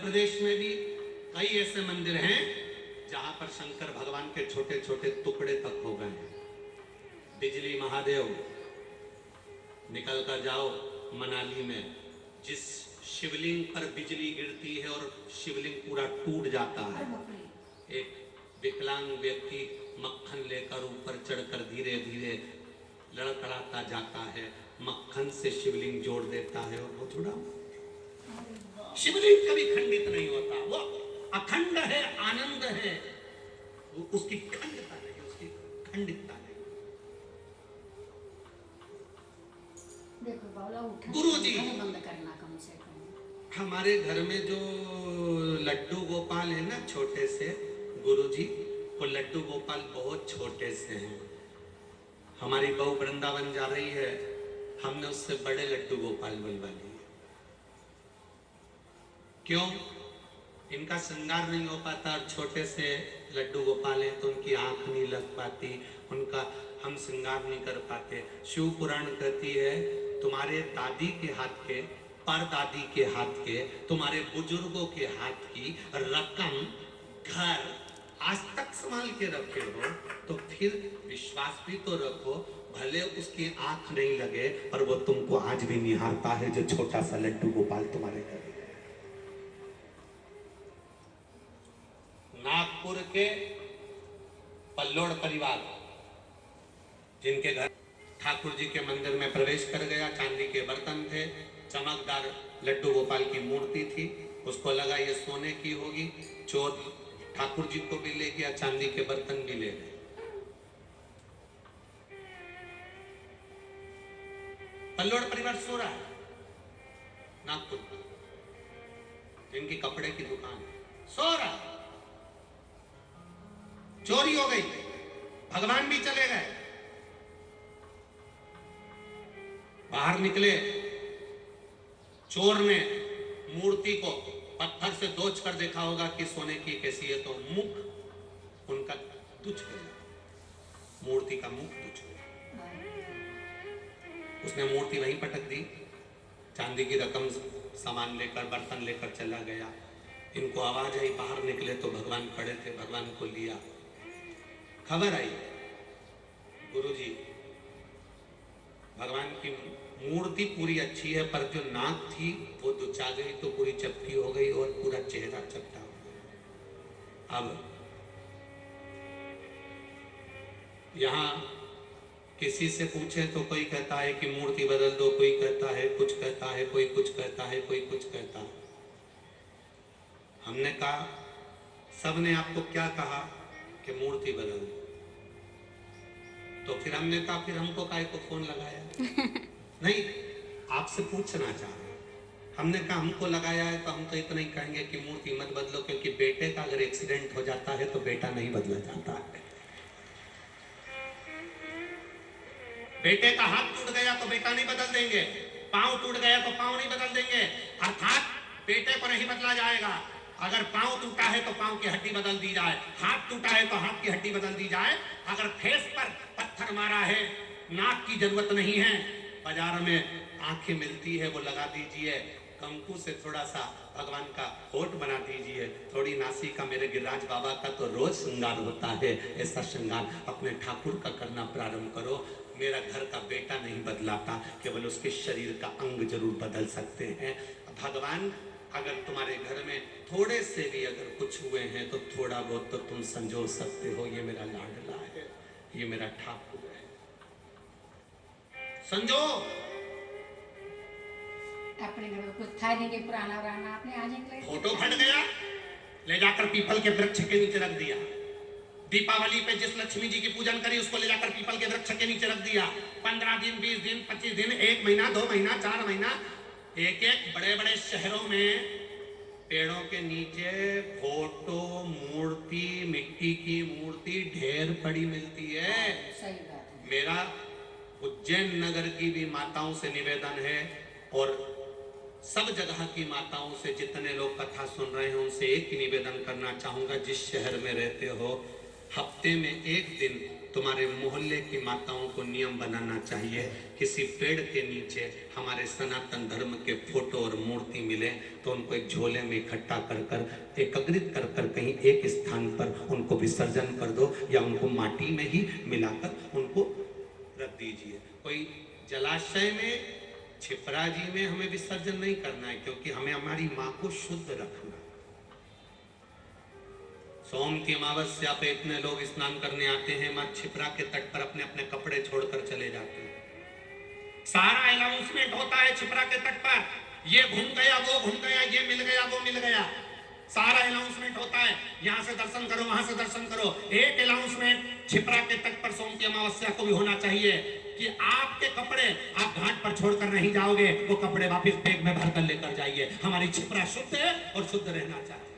प्रदेश में भी कई ऐसे मंदिर हैं जहां पर शंकर भगवान के छोटे छोटे टुकड़े तक हो गए हैं। बिजली महादेव, निकल कर जाओ मनाली में, जिस शिवलिंग पर बिजली गिरती है और शिवलिंग पूरा टूट जाता है, एक विकलांग व्यक्ति मक्खन लेकर ऊपर चढ़कर धीरे धीरे लड़खड़ाता जाता है, मक्खन से शिवलिंग जोड़ देता है और वो जुड़ा। शिवलिंग कभी खंडित नहीं होता, वो अखंड है, आनंद है, वो उसकी खंडता नहीं, उसकी खंडितता नहीं। गुरु जी, बंद करना कम से कम। हमारे घर में जो लड्डू गोपाल है ना छोटे से, गुरु जी, वो लड्डू गोपाल बहुत छोटे से हैं। हमारी बहू वृंदावन जा रही है, हमने उससे बड़े लड्डू गोपाल बनवा लिए। क्यों? इनका श्रृंगार नहीं हो पाता और छोटे से लड्डू गोपाल हैं तो उनकी आंख नहीं लग पाती, उनका हम श्रृंगार नहीं कर पाते। शिव पुराण कहती है तुम्हारे दादी के हाथ के, परदादी के हाथ के, तुम्हारे बुजुर्गों के हाथ की रकम घर आज तक संभाल के रखे हो तो फिर विश्वास भी तो रखो, भले उसकी आंख नहीं लगे पर वो तुमको आज भी निहारता है जो छोटा सा लड्डू गोपाल तुम्हारे घर। नागपुर के पल्लोड़ परिवार, जिनके घर ठाकुर जी के मंदिर में प्रवेश कर गया, चांदी के बर्तन थे, चमकदार लड्डू गोपाल की मूर्ति थी, उसको लगा ये सोने की होगी, चोर ठाकुर जी को भी ले गया, चांदी के बर्तन भी ले गए। पल्लोड़ परिवार सो रहा है नागपुर, जिनकी कपड़े की दुकान है, सो रहा है, चोरी हो गई, भगवान भी चले गए। बाहर निकले, चोर ने मूर्ति को पत्थर से दोच कर देखा होगा कि सोने की कैसी है, तो मुख उनका तुच्छ गया, मूर्ति का मुख तुच्छ गया। उसने मूर्ति वहीं पटक दी, चांदी की रकम सामान लेकर, बर्तन लेकर चला गया। इनको आवाज आई, बाहर निकले तो भगवान खड़े थे, भगवान को लिया। खबर आई, गुरुजी भगवान की मूर्ति पूरी अच्छी है पर जो नाक थी वो दुचा गई तो पूरी चपटी हो गई और पूरा चेहरा चपटा हो गया। अब यहाँ किसी से पूछे तो कोई कहता है कि मूर्ति बदल दो, कोई कहता है कुछ कहता है, कोई कुछ कहता है, कोई कुछ कहता है। हमने कहा, सबने आपको क्या कहा कि मूर्ति बदल दो, तो फिर हमने कहा फिर हमको काहे को फोन लगाया? नहीं, आपसे पूछना चाह रहे हैं। हमने कहा हमको लगाया है तो हम तो इतना ही कहेंगे कि मूर्ति मत बदलो, क्योंकि बेटे का अगर एक्सीडेंट हो जाता है तो बेटा नहीं बदला जाता है। बेटे का हाथ टूट गया तो बेटा नहीं बदल देंगे, पांव टूट गया तो पांव नहीं बदल देंगे, अर्थात बेटे को नहीं बदला जाएगा। अगर पांव टूटा है तो पांव की हड्डी बदल दी जाए, हाथ टूटा है तो हाथ की हड्डी बदल दी जाए। अगर फेस पर पत्थर मारा है, नाक की जरूरत नहीं है, बाजार में आंखें मिलती है वो लगा दीजिए, कंकु से थोड़ा सा भगवान का होठ बना दीजिए, थोड़ी नासिका मेरे गिरिराज बाबा का तो रोज श्रृंगार होता है, ऐसा श्रृंगार अपने ठाकुर का करना प्रारंभ करो। मेरा घर का बेटा नहीं बदलाता, केवल उसके शरीर का अंग जरूर बदल सकते हैं। भगवान अगर तुम्हारे घर में थोड़े से भी अगर कुछ हुए हैं तो थोड़ा बहुत तो तुम संजो सकते हो। ये मेरा लाडला है, ये मेरा ठाकुर है, संजो। अपने घर में कुछ था नहीं कि पुराना पुराना आपने आज फोटो फट गया, ले जाकर पीपल के वृक्ष के नीचे रख दिया। दीपावली पे जिस लक्ष्मी जी की पूजन करी उसको ले जाकर पीपल के वृक्ष के नीचे रख दिया। 15 दिन, 20 दिन, 25 दिन, 1 महीना, 2 महीना, 4 महीना, एक एक बड़े बड़े शहरों में पेड़ों के नीचे फोटो, मूर्ति, मिट्टी की मूर्ति ढेर पड़ी मिलती है। सही बात है। मेरा उज्जैन नगर की भी माताओं से निवेदन है और सब जगह की माताओं से, जितने लोग कथा सुन रहे हैं उनसे एक ही निवेदन करना चाहूंगा, जिस शहर में रहते हो हफ्ते में एक दिन तुम्हारे मोहल्ले की माताओं को नियम बनाना चाहिए, किसी पेड़ के नीचे हमारे सनातन धर्म के फोटो और मूर्ति मिले तो उनको एक झोले में इकट्ठा कर कर एकत्रित कर कर कहीं एक स्थान पर उनको विसर्जन कर दो, या उनको माटी में ही मिलाकर उनको रख दीजिए। कोई जलाशय में, छिपरा जी में हमें विसर्जन नहीं करना है, क्योंकि हमें हमारी माँ को शुद्ध रखना। सोम की अमावस्या पे इतने लोग स्नान करने आते हैं, माँ छिपरा के तट पर अपने अपने कपड़े छोड़कर चले जाते हैं। सारा अनाउंसमेंट होता है छिपरा के तट पर, ये घूम गया, वो घूम गया, ये मिल गया, वो मिल गया, सारा अनाउंसमेंट होता है। यहाँ से दर्शन करो, वहां से दर्शन करो। एक अनाउंसमेंट छिपरा के तट पर सोम की अमावस्या को भी होना चाहिए कि आपके कपड़े आप घाट पर छोड़कर नहीं जाओगे, वो कपड़े वापस बैग में भरकर लेकर जाइए। हमारी छिपरा शुद्ध है और शुद्ध रहना चाहिए।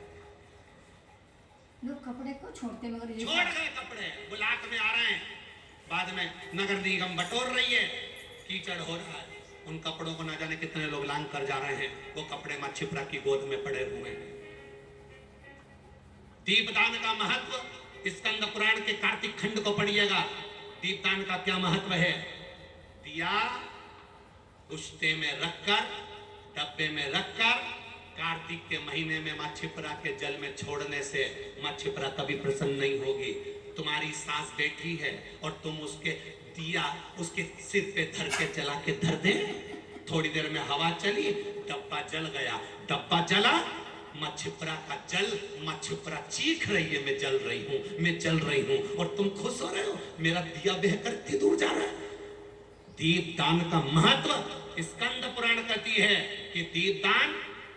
लोग कपड़े को छोड़ते मगर ये छोड़ गए कपड़े, वो लाख में आ रहे हैं, बाद में नगर निगम बटोर रही है, कीचड़ हो रहा है, उन कपड़ों को ना जाने कितने लोग लांग कर जा रहे हैं, वो कपड़े मां छिपरा की गोद में पड़े हुए हैं। दीपदान का महत्व स्कंद पुराण के कार्तिक खंड को पढ़िएगा। दीपदान का क्या महत्व है? दिया उष्टे में रखकर, डब्बे में रखकर कार्तिक के महीने में मां छिपरा के जल में छोड़ने से मां छिपरा कभी प्रसन्न नहीं होगी। तुम्हारी सास बैठी है और तुम उसके दिया उसके सिर पे धर के जला के धर दे, थोड़ी देर में हवा चली, डब्बा जल गया, डब्बा जला, मां छिपरा का जल, मां छिपरा चीख रही है, मैं जल रही हूँ, मैं जल रही हूँ, और तुम खुश हो रहे हो, मेरा दिया बहकर इतनी दूर जा रहा है। दीपदान का महत्व स्कंद पुराण कहती है कि दीपदान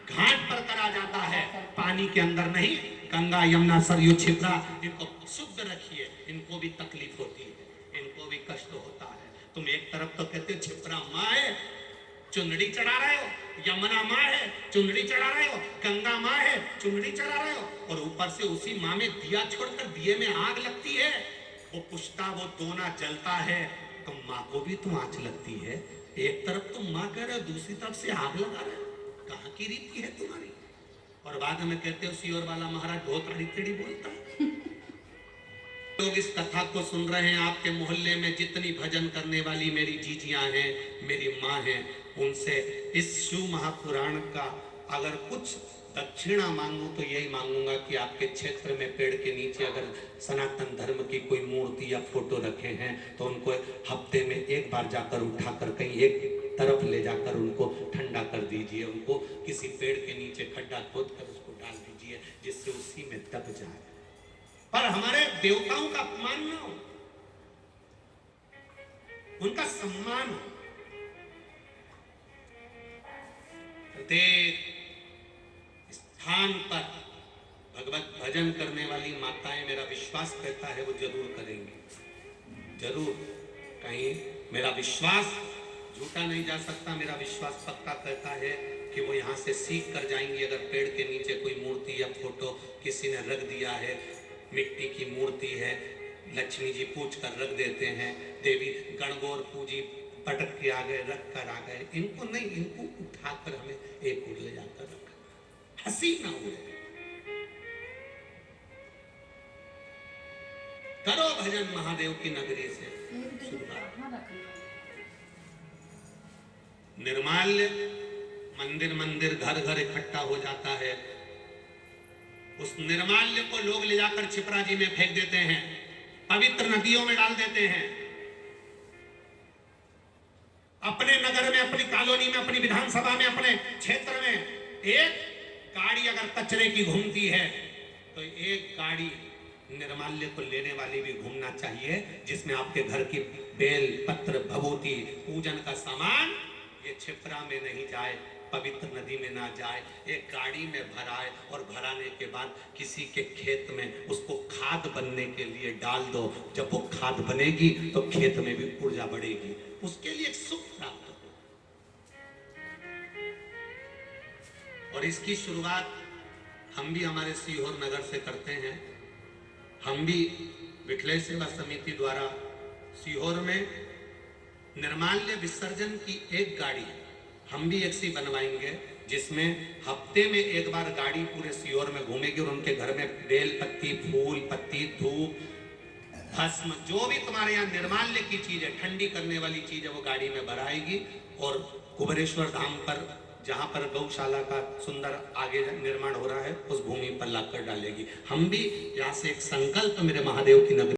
घाट पर करा जाता है, पानी के अंदर नहीं। गंगा यमुना सरयू छिपरा, इनको शुद्ध रखिए, इनको भी तकलीफ होती है, इनको भी कष्ट होता है। तुम एक तरफ तो कहते हो छिपरा माँ है, चुंदड़ी चढ़ा रहे हो, यमुना माँ है, चुंदड़ी चढ़ा रहे हो, गंगा माँ है, चुंदड़ी चढ़ा रहे हो, और ऊपर से उसी माँ में दिया छोड़कर दिए में आग लगती है, वो पुष्टा वो दोना जलता है, तो माँ को भी तो आंच लगती है। एक तरफ तुम माँ कह रहे हो, दूसरी तरफ से आग लगा रहे हो, कहाँ की रीति है तुम्हारी? और बाद में कहते हो सियोर वाला महाराज बहुत अड़ी टेढ़ी बोलता है। लोग इस कथा को सुन रहे हैं, आपके मोहल्ले में जितनी भजन करने वाली मेरी जीजियां हैं, मेरी माँ हैं, उनसे इस शिव महापुराण का अगर कुछ दक्षिणा मांगू तो यही मांगूंगा कि आपके क्षेत्र में पेड़ के नीचे अगर सनातन धर्म की कोई मूर्ति या फोटो रखे हैं तो उनको हफ्ते में एक बार जाकर उठाकर कहीं एक तरफ ले जाकर उनको ठंडा कर दीजिए, उनको किसी पेड़ के नीचे खड्डा खोद कर उसको डाल दीजिए, जिससे उसी में दब जाए। पर हमारे देवताओं का अपमान न हो, उनका सम्मान हो। प्रत्येक स्थान पर भगवत भजन करने वाली माताएं, मेरा विश्वास कहता है वो जरूर करेंगी, जरूर। कहीं मेरा विश्वास झूठा नहीं जा सकता, मेरा विश्वास पक्का कहता है कि वो यहाँ से सीख कर जाएंगी। अगर पेड़ के नीचे कोई मूर्ति या फोटो किसी ने रख दिया है, मिट्टी की मूर्ति है, लक्ष्मी जी पूछ कर रख देते हैं, देवी गणगौर पूजी पटक के आ गए, रख कर आ गए, इनको नहीं, इनको उठाकर हमें एक ओर ले जाकर रखा, हंसी ना उड़े। करो भजन महादेव की नगरी से शुरुआत। निर्माल्य मंदिर मंदिर घर घर इकट्ठा हो जाता है, उस निर्माल्य को लोग ले जाकर छिपरा जी में फेंक देते हैं, पवित्र नदियों में डाल देते हैं। अपने नगर में, अपनी कॉलोनी में, अपनी विधानसभा में, अपने क्षेत्र में एक गाड़ी अगर कचरे की घूमती है तो एक गाड़ी निर्माल्य को लेने वाली भी घूमना चाहिए, जिसमें आपके घर की बेल पत्र भभूति पूजन का सामान ये छिपरा में नहीं जाए, पवित्र नदी में ना जाए, एक गाड़ी में भराए, और भराने के बाद किसी के खेत में उसको खाद बनने के लिए डाल दो। जब वो खाद बनेगी तो खेत में भी ऊर्जा बढ़ेगी, उसके लिए सुख प्राप्त हो। और इसकी शुरुआत हम भी हमारे सीहोर नगर से करते हैं। हम भी विठले सेवा समिति द्वारा सीहोर में निर्माल्य विसर्जन की एक गाड़ी हम भी एक सी बनवाएंगे, जिसमें हफ्ते में एक बार गाड़ी पूरे सीहोर में घूमेगी और उनके घर में बेल पत्ती, फूल पत्ती, धूप, भस्म जो भी तुम्हारे यहाँ निर्माल्य की चीज है, ठंडी करने वाली चीज है, वो गाड़ी में भराएगी और कुबेरेश्वर धाम पर जहां पर गौशाला का सुंदर आगे निर्माण हो रहा है उस भूमि पर लाकर डालेगी। हम भी यहाँ से एक संकल्प मेरे महादेव की नगरी